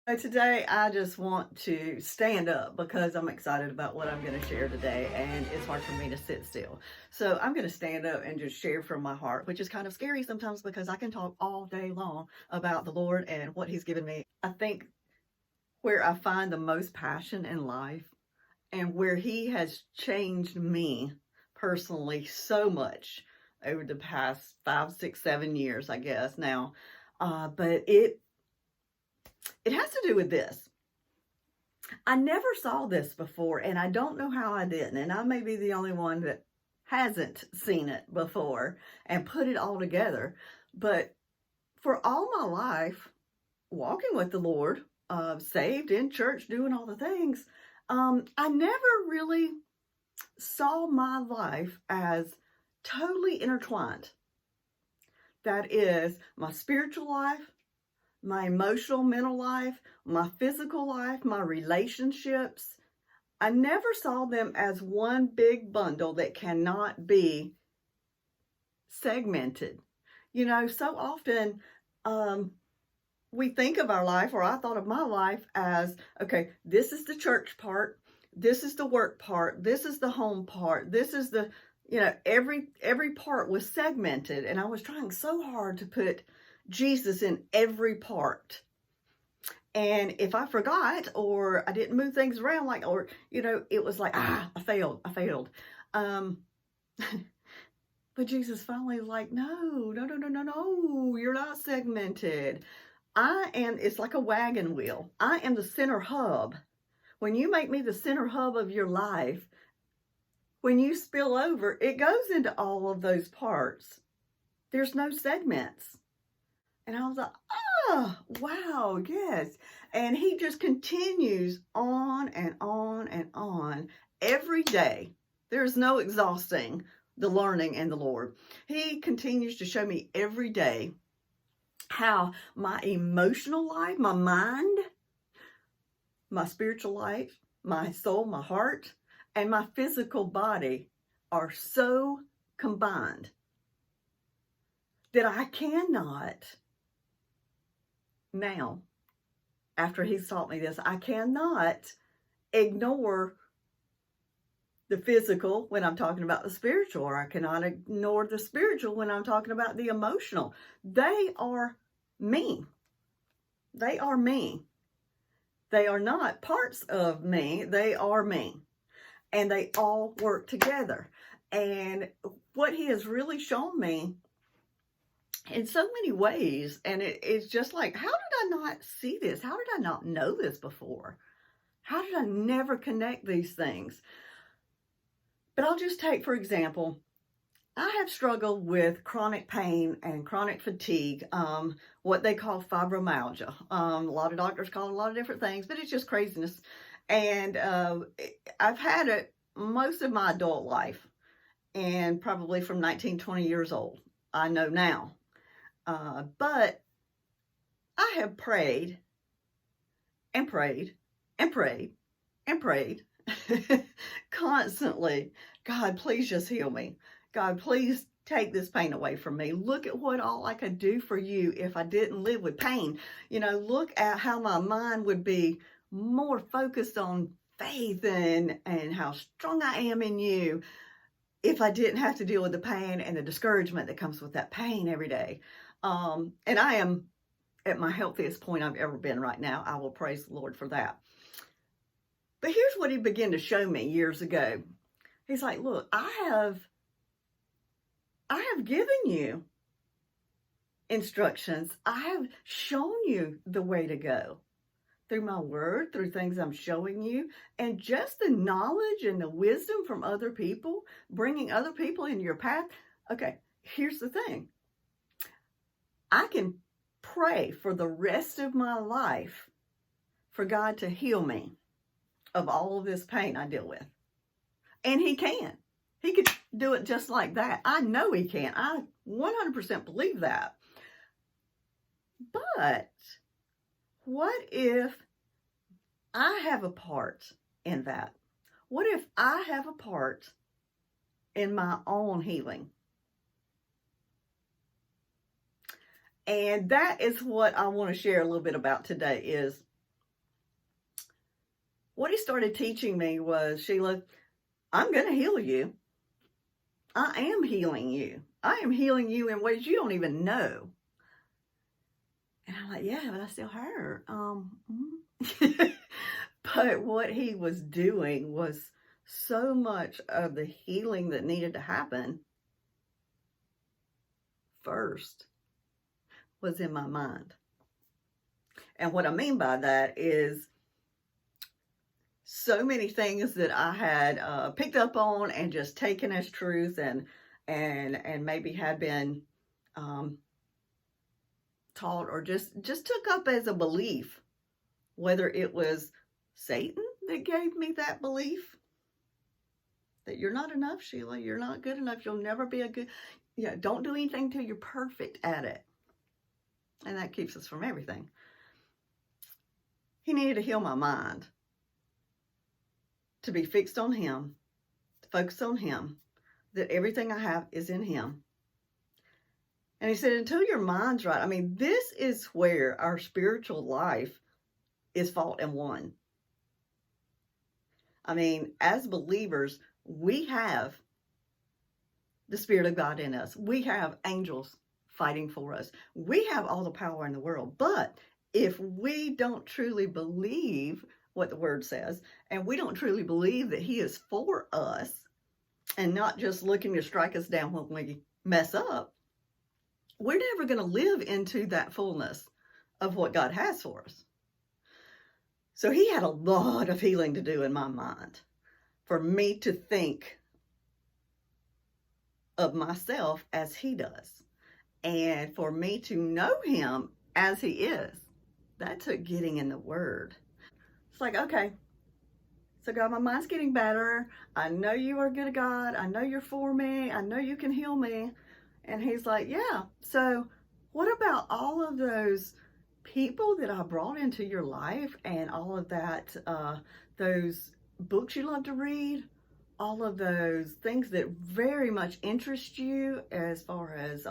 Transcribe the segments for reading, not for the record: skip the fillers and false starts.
So today, I just want to stand up because I'm excited about what I'm going to share today, and it's hard for me to sit still. So I'm going to stand up and just share from my heart, which is kind of scary sometimes because I can talk all day long about the Lord and what He's given me. I think where I find the most passion in life and where He has changed me personally so much over the past 5, 6, 7 years, I guess now. But it has to do with this. I never saw this before, and I don't know how I didn't. And I may be the only one that hasn't seen it before and put it all together. But for all my life, walking with the Lord, saved in church, doing all the things, I never really saw my life as totally intertwined. That is my spiritual life, my emotional, mental life, my physical life, my relationships. I never saw them as one big bundle that cannot be segmented. You know, so often we think of our life, or I thought of my life as, okay, this is the church part, this is the work part, this is the home part, this is the, every part was segmented, and I was trying so hard to put Jesus in every part. And if I forgot or I didn't move things around, it was like, I failed. But Jesus finally was like, no, you're not segmented. It's like a wagon wheel. I am the center hub. When you make me the center hub of your life, when you spill over, it goes into all of those parts. There's no segments. And I was like, wow, yes. And He just continues on and on and on every day. There's no exhausting the learning in the Lord. He continues to show me every day how my emotional life, my mind, my spiritual life, my soul, my heart, and my physical body are so combined that I cannot now, after He's taught me this, I cannot ignore the physical when I'm talking about the spiritual, or I cannot ignore the spiritual when I'm talking about the emotional. They are me. They are me. They are not parts of me. They are me. And they all work together. And what He has really shown me in so many ways, and it's just like, how did I not see this? How did I not know this before? How did I never connect these things? But I'll just take, for example, I have struggled with chronic pain and chronic fatigue, what they call fibromyalgia. A lot of doctors call it a lot of different things, but it's just craziness. And I've had it most of my adult life, and probably from 19, 20 years old. I know now. But I have prayed and prayed and prayed and prayed constantly. God, please just heal me. God, please take this pain away from me. Look at what all I could do for you if I didn't live with pain. Look at how my mind would be more focused on faith and how strong I am in you if I didn't have to deal with the pain and the discouragement that comes with that pain every day. And I am at my healthiest point I've ever been right now. I will praise the Lord for that. But here's what He began to show me years ago. He's like, look, I have given you instructions. I have shown you the way to go through my word, through things I'm showing you, and just the knowledge and the wisdom from other people, bringing other people into your path. Okay, here's the thing. I can pray for the rest of my life for God to heal me of all of this pain I deal with. And He can. He could do it just like that. I know He can. I 100% believe that. But what if I have a part in that? What if I have a part in my own healing? And that is what I want to share a little bit about today is what he started teaching me was, Sheila, I'm going to heal you. I am healing you. I am healing you in ways you don't even know. And I'm like, yeah, but I still hurt. But what he was doing was so much of the healing that needed to happen first was in my mind. And what I mean by that is so many things that I had picked up on and just taken as truth and maybe had been taught or just took up as a belief, whether it was Satan that gave me that belief that you're not enough, Sheila, you're not good enough, you'll never be a good, don't do anything till you're perfect at it. And that keeps us from everything. He needed to heal my mind, to be fixed on him, to focus on him, that everything I have is in him. And he said, until your mind's right, I mean, this is where our spiritual life is fought and won. I mean, as believers, we have the Spirit of God in us. We have angels fighting for us. We have all the power in the world. But if we don't truly believe what the Word says, and we don't truly believe that He is for us, and not just looking to strike us down when we mess up, we're never going to live into that fullness of what God has for us. So he had a lot of healing to do in my mind for me to think of myself as he does, and for me to know him as he is. That took getting in the Word. It's like, okay, so God, my mind's getting better. I know you are good, God. I know you're for me. I know you can heal me. And he's like, yeah, so what about all of those people that I brought into your life and all of that, those books you love to read, all of those things that very much interest you as far as,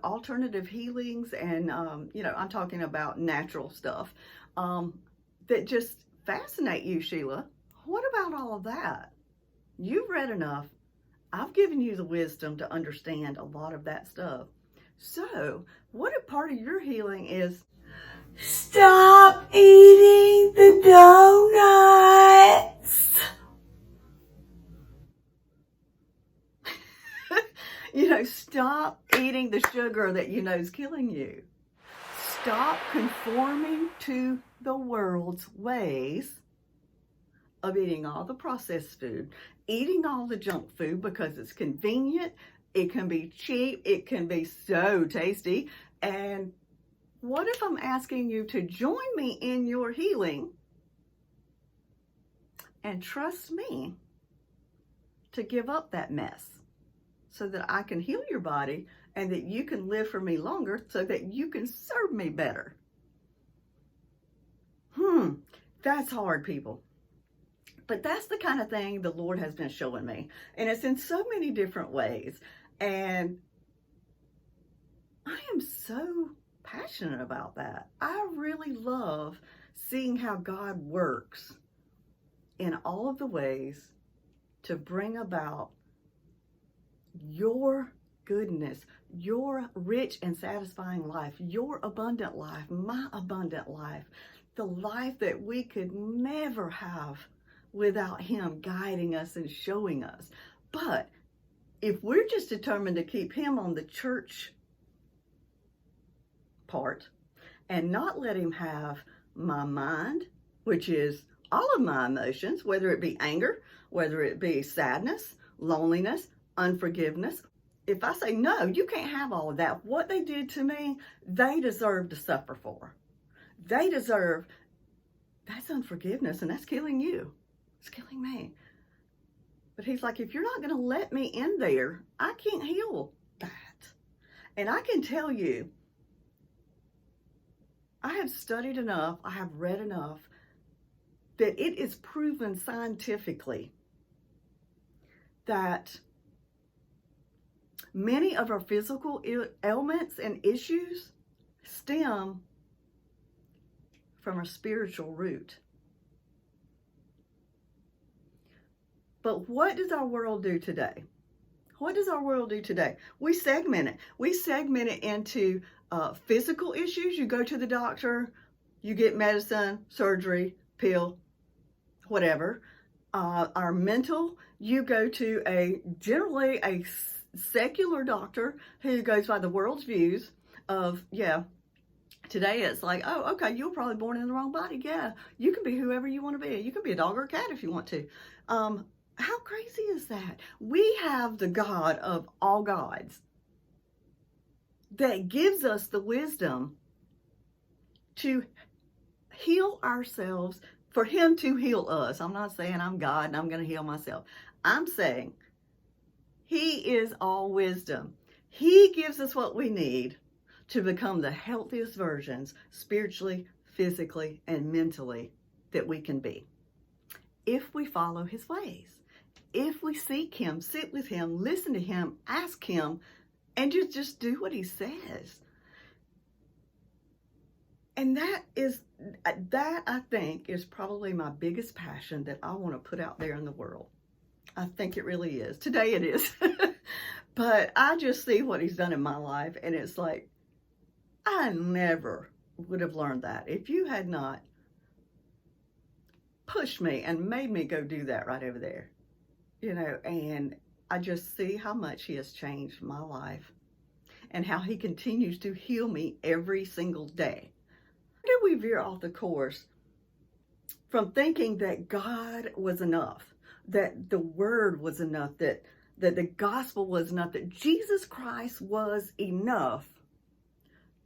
alternative healings and, I'm talking about natural stuff, that just fascinate you, Sheila. What about all of that? You've read enough. I've given you the wisdom to understand a lot of that stuff. So, what a part of your healing is stop eating the donuts. Stop eating the sugar that you know is killing you. Stop conforming to the world's ways of eating all the processed food, eating all the junk food because it's convenient, it can be cheap, it can be so tasty. And what if I'm asking you to join me in your healing and trust me to give up that mess so that I can heal your body and that you can live for me longer so that you can serve me better? That's hard, people. But that's the kind of thing the Lord has been showing me. And it's in so many different ways. And I am so passionate about that. I really love seeing how God works in all of the ways to bring about your goodness, your rich and satisfying life, your abundant life, my abundant life, the life that we could never have without him guiding us and showing us. But if we're just determined to keep him on the church part and not let him have my mind, which is all of my emotions, whether it be anger, whether it be sadness, loneliness, unforgiveness. If I say, no, you can't have all of that, what they did to me, they deserve to suffer for. They deserve, that's unforgiveness, and that's killing you. It's killing me. But he's like, if you're not going to let me in there, I can't heal that. And I can tell you, I have studied enough, I have read enough, that it is proven scientifically that many of our physical ailments and issues stem from a spiritual root. But what does our world do today? What does our world do today? We segment it. We segment it into physical issues. You go to the doctor, you get medicine, surgery, pill, whatever. Our mental, you go to generally a secular doctor who goes by the world's views of, yeah, today it's like, oh, okay, you were probably born in the wrong body. Yeah, you can be whoever you want to be. You can be a dog or a cat if you want to. How crazy is that? We have the God of all gods that gives us the wisdom to heal ourselves, for him to heal us. I'm not saying I'm God and I'm going to heal myself. I'm saying he is all wisdom. He gives us what we need to become the healthiest versions, spiritually, physically, and mentally, that we can be. If we follow his ways, if we seek him, sit with him, listen to him, ask him, and just do what he says. And that I think is probably my biggest passion that I want to put out there in the world. I think it really is. Today it is. But I just see what he's done in my life, and it's like, I never would have learned that if you had not pushed me and made me go do that right over there. And I just see how much he has changed my life and how he continues to heal me every single day. Did we veer off the course from thinking that God was enough, that the word was enough, that the gospel was enough, that Jesus Christ was enough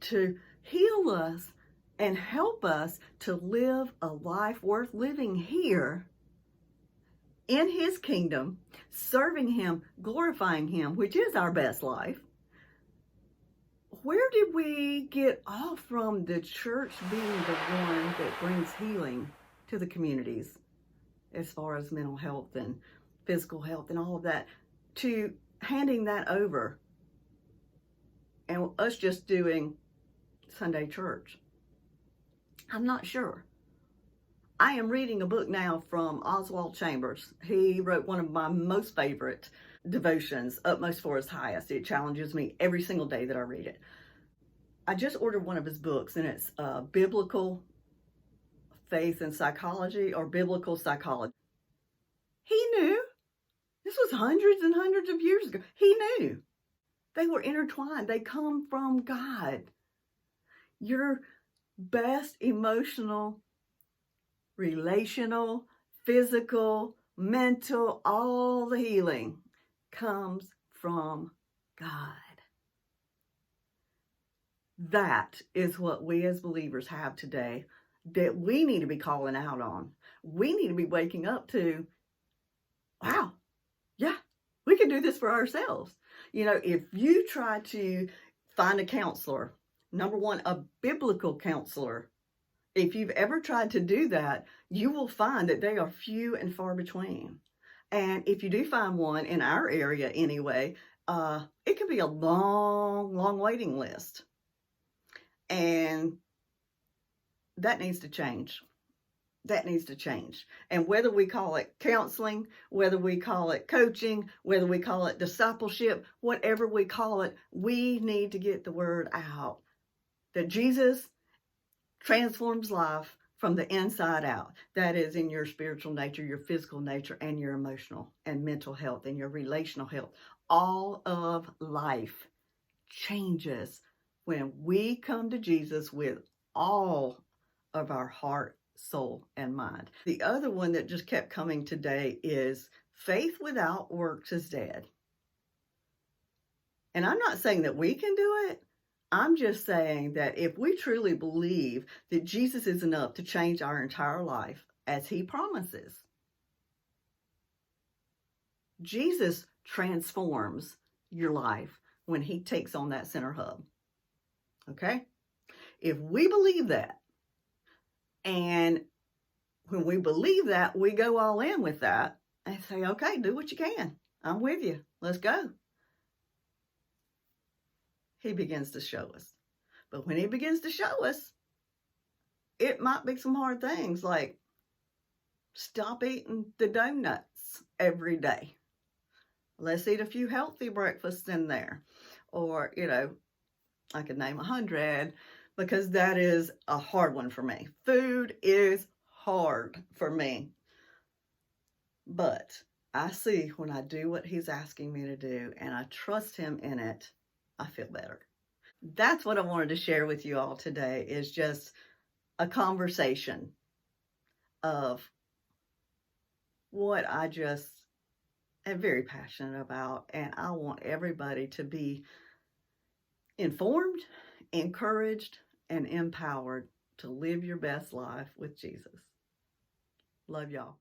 to heal us and help us to live a life worth living here in his kingdom, serving him, glorifying him, which is our best life? Where did we get off from the church being the one that brings healing to the communities as far as mental health and physical health and all of that, to handing that over and us just doing Sunday church? I'm not sure. I am reading a book now from Oswald Chambers. He wrote one of my most favorite devotions, Utmost for His Highest. It challenges me every single day that I read it. I just ordered one of his books, and it's Biblical Faith and Psychology, or Biblical Psychology. He knew. This was hundreds and hundreds of years ago. He knew. They were intertwined. They come from God. Your best emotional, relational, physical, mental, all the healing comes from God. That is what we as believers have today that we need to be calling out on. We need to be waking up to, wow, yeah, we can do this for ourselves. If you try to find a counselor, number one, a biblical counselor, if you've ever tried to do that, you will find that they are few and far between. And if you do find one in our area anyway, it can be a long, long waiting list. And that needs to change. That needs to change. And whether we call it counseling, whether we call it coaching, whether we call it discipleship, whatever we call it, we need to get the word out that Jesus transforms life from the inside out. That is in your spiritual nature, your physical nature, and your emotional and mental health, and your relational health. All of life changes when we come to Jesus with all of our heart, soul, and mind. The other one that just kept coming today is faith without works is dead. And I'm not saying that we can do it. I'm just saying that if we truly believe that Jesus is enough to change our entire life, as he promises, Jesus transforms your life when he takes on that center hub. Okay? If we believe that, and when we believe that, we go all in with that and say, okay, do what you can. I'm with you. Let's go. He begins to show us. But when he begins to show us, it might be some hard things like, Stop eating the donuts every day. Let's eat a few healthy breakfasts in there. Or, I could name 100 because that is a hard one for me. Food is hard for me. But I see when I do what he's asking me to do and I trust him in it, I feel better. That's what I wanted to share with you all today, is just a conversation of what I just am very passionate about. And I want everybody to be informed, encouraged, and empowered to live your best life with Jesus. Love y'all.